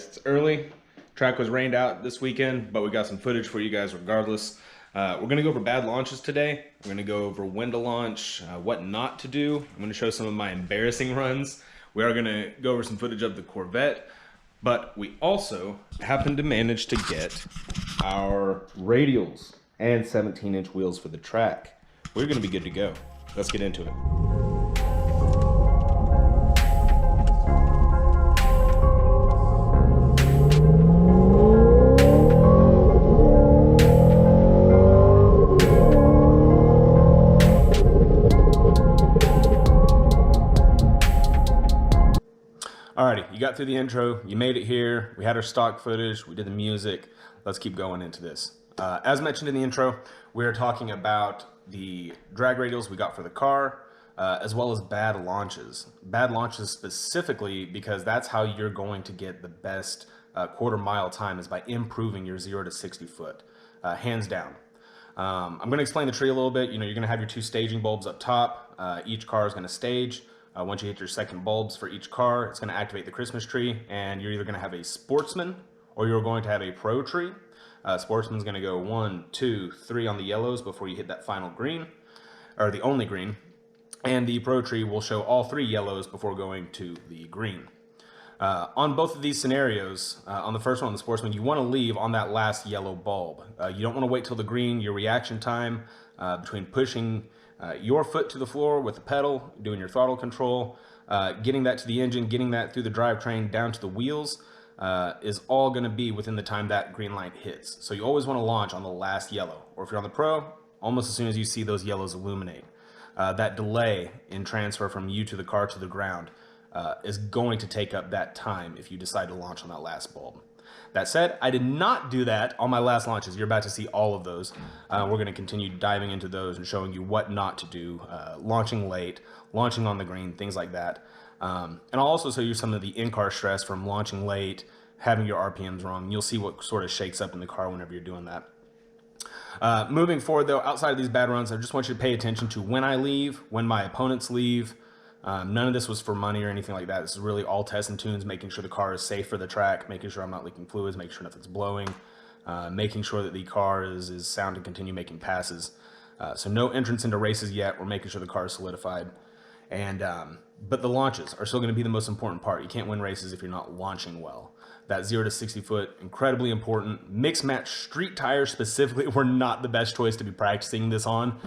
guys. It's early. Track was rained out this weekend, but we got some footage for you guys regardless. We're gonna go over bad launches today. We're gonna go over when to launch, what not to do. I'm gonna show some of my embarrassing runs. We are gonna go over some footage of the Corvette, but we also happen to manage to get our radials and 17-inch wheels for the track. We're gonna be good to go. Let's get into it. Alrighty, you got through the intro, you made it here, we had our stock footage, we did the music. Let's keep going into this. As mentioned in the intro, we're talking about the drag radials we got for the car, as well as bad launches. Bad launches specifically because that's how you're going to get the best quarter mile time, is by improving your 0 to 60 foot, hands down. I'm going to explain the tree a little bit. You know, you're going to have your two staging bulbs up top. Each car is going to stage. Once you hit your second bulbs for each car, it's going to activate the Christmas tree, and you're either going to have a sportsman or you're going to have a pro tree. Sportsman's going to go 1, 2, 3 on the yellows before you hit that final green, or the only green, and the pro tree will show all 3 yellows before going to the green. On both of these scenarios, on the first one, the sportsman, you want to leave on that last yellow bulb. You don't want to wait till the green. Your reaction time between pushing your foot to the floor with the pedal, doing your throttle control, getting that to the engine, getting that through the drivetrain down to the wheels, is all going to be within the time that green light hits. So you always want to launch on the last yellow, or if you're on the pro, almost as soon as you see those yellows illuminate. That delay in transfer from you to the car to the ground is going to take up that time if you decide to launch on that last bulb. That said, I did not do that on my last launches. You're about to see all of those. We're going to continue diving into those and showing you what not to do, launching late, launching on the green, things like that. And I'll also show you some of the in-car stress from launching late, having your RPMs wrong. You'll see what sort of shakes up in the car whenever you're doing that. Moving forward, though, outside of these bad runs, I just want you to pay attention to when I leave, when my opponents leave. None of this was for money or anything like that. This is really all tests and tunes, making sure the car is safe for the track, making sure I'm not leaking fluids, making sure nothing's blowing, making sure that the car is sound to continue making passes. So no entrance into races yet. We're making sure the car is solidified. And but the launches are still going to be the most important part. You can't win races if you're not launching well. That 0 to 60 foot, incredibly important. Mixed match street tires specifically were not the best choice to be practicing this on,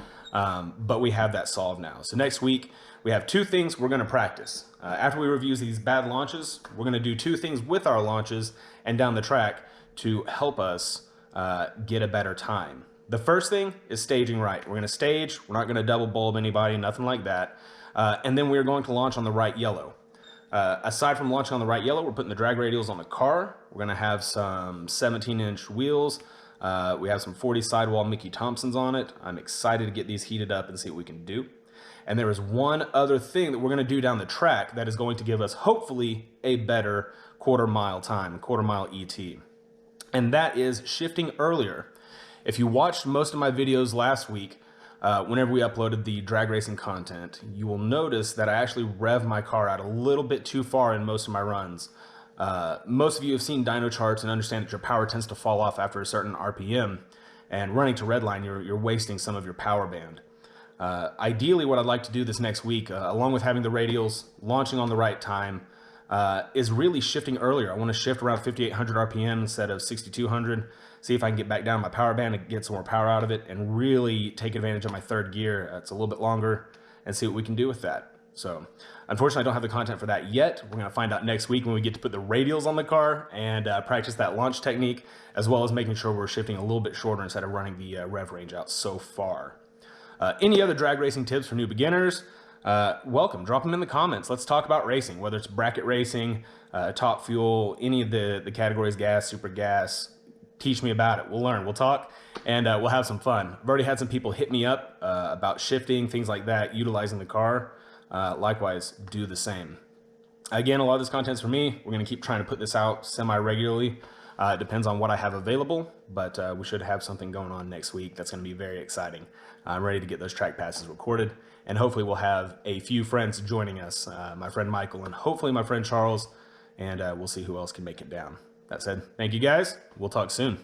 but we have that solved now. So next week, we have 2 things we're going to practice. After we review these bad launches, we're going to do 2 things with our launches and down the track to help us get a better time. The first thing is staging right. We're going to stage. We're not going to double bulb anybody, nothing like that. And then we're going to launch on the right yellow. Aside from launching on the right yellow, we're putting the drag radials on the car. We're going to have some 17-inch wheels. We have some 40 sidewall Mickey Thompsons on it. I'm excited to get these heated up and see what we can do. And there is one other thing that we're going to do down the track that is going to give us, hopefully, a better quarter mile time, quarter mile ET. And that is shifting earlier. If you watched most of my videos last week, whenever we uploaded the drag racing content, you will notice that I actually rev my car out a little bit too far in most of my runs. Most of you have seen dyno charts and understand that your power tends to fall off after a certain RPM, and running to redline, you're wasting some of your power band. Ideally, what I'd like to do this next week, along with having the radials, launching on the right time, is really shifting earlier. I want to shift around 5,800 RPM instead of 6,200, see if I can get back down my power band and get some more power out of it, and really take advantage of my third gear. It's a little bit longer, and see what we can do with that. So, unfortunately, I don't have the content for that yet. We're going to find out next week when we get to put the radials on the car and practice that launch technique, as well as making sure we're shifting a little bit shorter instead of running the rev range out so far. Any other drag racing tips for new beginners? Welcome. Drop them in the comments. Let's talk about racing, whether it's bracket racing, top fuel, any of the categories, gas, super gas. Teach me about it. We'll learn. We'll talk, and we'll have some fun. I've already had some people hit me up about shifting, things like that, utilizing the car. Likewise, do the same. Again, a lot of this content's for me. We're going to keep trying to put this out semi-regularly. It depends on what I have available, but we should have something going on next week that's going to be very exciting. I'm ready to get those track passes recorded, and hopefully we'll have a few friends joining us, my friend Michael and hopefully my friend Charles, and we'll see who else can make it down. That said, thank you guys. We'll talk soon.